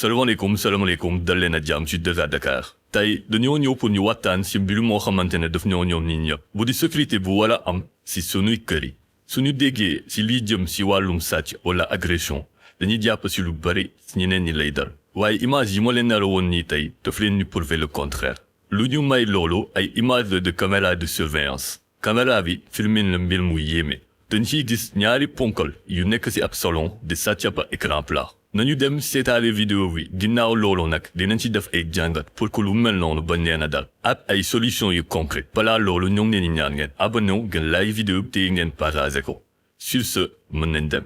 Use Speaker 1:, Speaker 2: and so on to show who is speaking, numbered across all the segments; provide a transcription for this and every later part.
Speaker 1: salaamaaleykum dal leen a jàmm ci Deva Dakar tey dañoo ñëw pour ñu waxtaan ci mbir moo xamante ne daf ñoo ñoom nit ñëpp bu di sécurité bu war a am ci sunuy kër yi suñu déggee ci liy jëm ci wàllum sàcc wala agression dañuy jàpp ci lu bari ci ñeneen ñi lay dal waaye image yi ma leen nar woon nii tey daf leen ñu prouver le contraire lu ñu may loolu ay image de caméra de surveillance caméra bi filmé na mbir mu yéeme dañ ciy gis ñaari ponkal yu nekk ci ab salon di sàcc ba écran plat nañu dem seetaale vidéo bi ginnaaw loolu nag dinañ ci def ay jàngat pour que lu mel noonu bañ leen a dal ak ay solution yu concret balaa loolu ñoo ngi leen di ñaan ngeen abonné wu ngeen like vidéo bi te ngeen partagé ko sur ce mën nañ dem.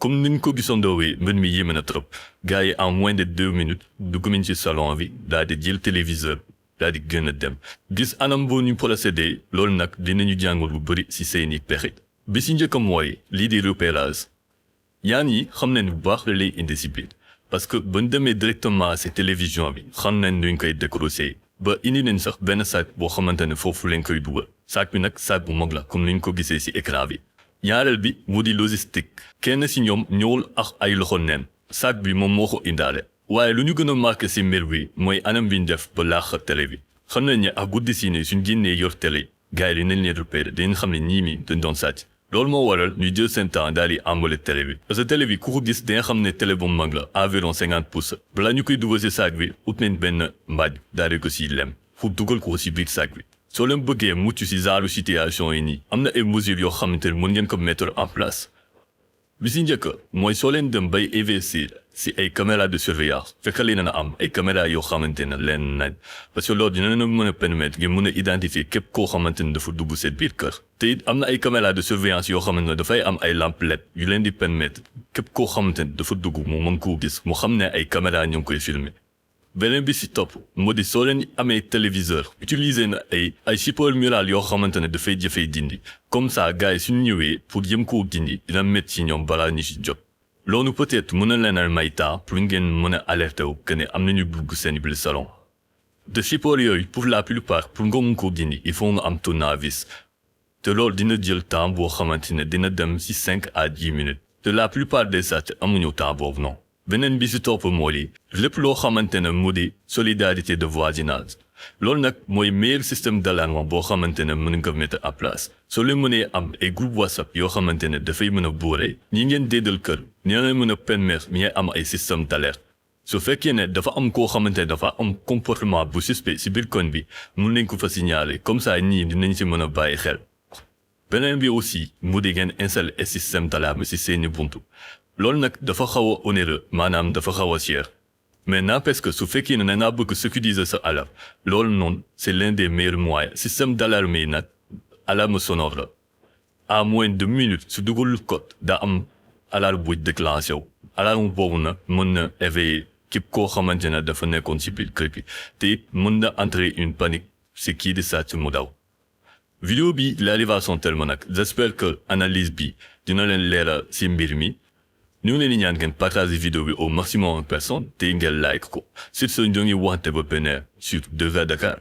Speaker 1: Comme niñ ko gisandoowee mbir mi yéeme na trop gars yi en moins de 2 minutes dugg nañ ci salon bi daal di jël téléviseur daal di gën a dem gis anam boo ñu procédé loolu nag dinañu jàngal lu bëri ci seeni pexe bi ci njëkk mooy lii di repérage yaan yi xam nañ bu baax la lay indi ci biir parce que bañ demee directement ci télévision bi xam nañ nuñ koy décrocher ba indi nañ sax benn sac boo xamante ne foofu lañ koy dugal sac bi nag sac bu mag la comme niñ ko gisee ci écran bi ñaareel bi mu di logistique kenn ci ñoom ñëwul ak ay loxo neen sac bi moom moo ko indaale waaye lu ñu gën a marqué ci mbir bi mooy anam bi ñu def ba laax télé bi xam nañ ne ak guddi si ne suñ génnee yor télé gars yi dinañ leen repéré dañ xam ne ñii mi dañ doon sàcc loolu moo waral ñu jël seen temps daal di emballé télé bi parce que télé bi ku ko gis da nga xam ne télé bu mag la environ 50 pouces balaa ñu koy dugal ci sac bi ut nañ benn mbaaj daal di ko ci lem pour dugal ko ci biir sac bi soo leen bëggee mucc ci genre situation yi nii am na ay mesures yoo xamante ne mën ngeen ko mettre en place bi ci njëkk mooy soo leen dem bay investir ci ay caméra de surveillance fekkale na am ay caméra yoo xamante ne leen nañ parce que loolu dina leen mën a permettre ngeen mën a identifier képp koo xamante ne dafa dugg seen biir kër te it am na ay caméra de surveillance yoo xamante ne dafay am ay lampe LED yu leen di permettre képp koo xamante ne dafa dugg mu mën koo gis mu xam ne ay caméra ñu ngi koy filmer beneen bi ci topp moo di soo leen amee téléviseur utiliser na ay support mural yoo xamante ne dafay jëfee dindi comme ça gars yi suñu ñëwee pour jëm koo dindi dina métti ci ñoom balaa ñu ci jot loolu peut-être mën na leen a may temps pour ngeen mën a alerter wu que ne am nañu dugg seen biir salon de support yooyu pour la plupart pour nga mën koo dindi il faut nga am tournevis te loolu dina jël temps boo xamante ne dina dem ci 5 à 10 minutes te la plupart des sàcc amuñu temps boobu non beneen bi ci topp moo di lépp loo xamante ne mu di solidarité de voisinage loolu nag mooy meilleur système d'alarme boo xamante ne mën nga ko mettre en place soo leen mënee am ay groupe WhatsApp yoo xamante ne dafay mën a boole ñi ngeen déedal kër ñi leen mën a permettre ñi am ay système d'alerte su fekkee ne dafa am koo xamante ne dafa am comportement bu suspect ci biir koñ bi mën nañ ko fa signaler comme ça ñii dinañ ci mën a bàyyi xel beneen bi aussi mu di ngeen installer ay système d'alarme ci seeni buntu loolu nag dafa xaw a onéreux maanaam dafa xaw a cher mais n'empêche que su fekkee ne dangaa bëgg sécuriser sa alarme loolu noonu c'est l'un des meilleurs moyens système d'alarme yi nag alarme sonore la à moins de minutes su dugalul code daa am alarme buy déclenché wu alarme boobu nag mën na éveiller képp koo xamante ne dafa nekkoon ci biir kër gi te it mën na entrer une panique si kii di sàcc mu daw vidéo bi l'élévation tellement nag j'espère que analyse bi dina leen leeral ci mbir mi ñu ngi leen di ñaan ngeen partager vidéo bi au maximum en personne te ngeen like ko sur ce ñu ngi waxante ba beneen sur 2V Dakar